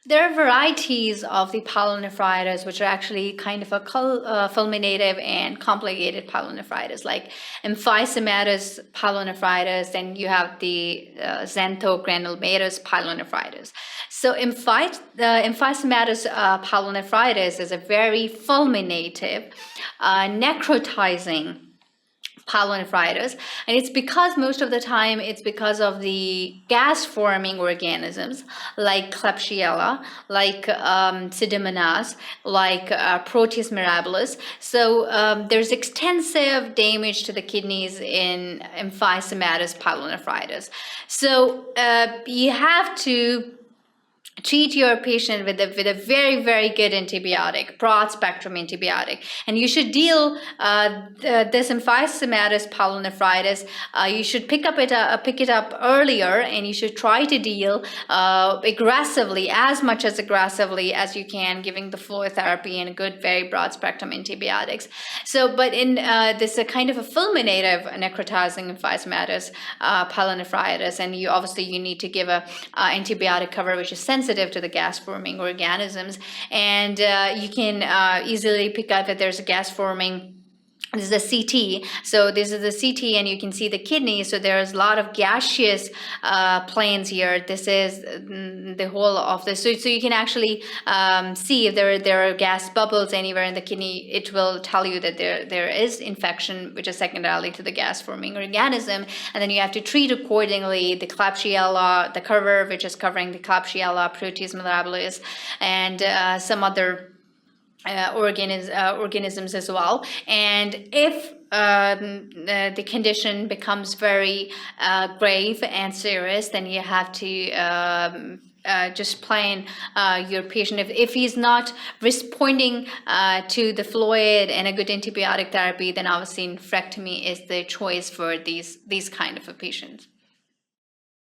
There are varieties of the pyelonephritis, which are actually kind of a fulminative and complicated pyelonephritis, like emphysematous pyelonephritis, then you have the xanthogranulomatous pyelonephritis. So emphysematous pyelonephritis is a very fulminative, necrotizing pyelonephritis, and it's because most of the time it's because of the gas forming organisms like Klebsiella, like Pseudomonas, like Proteus mirabilis. So there's extensive damage to the kidneys in emphysematous pyelonephritis. So you have to treat your patient with a very, very good antibiotic, broad spectrum antibiotic, and you should deal this emphysematous pyelonephritis. You should pick it up earlier, and you should try to deal aggressively, as much as aggressively as you can, giving the fluid therapy and good, very broad spectrum antibiotics. So, but in this kind of a fulminative necrotizing emphysematous pyelonephritis, and you need to give a antibiotic cover which is sensitive to the gas forming organisms, and you can easily pick up that there's a gas forming. This is a CT. So this is the CT, and you can see the kidney. So there's a lot of gaseous planes here. This is the whole of this. So you can actually see if there are gas bubbles anywhere in the kidney. It will tell you that there is infection, which is secondarily to the gas forming organism. And then you have to treat accordingly the Klebsiella, the cover, which is covering the Klebsiella, Proteus mirabilis, and some other organisms as well. And if the condition becomes very grave and serious, then you have to just plan your patient. If he's not responding to the fluid and a good antibiotic therapy, then obviously nephrectomy is the choice for these kind of a patients.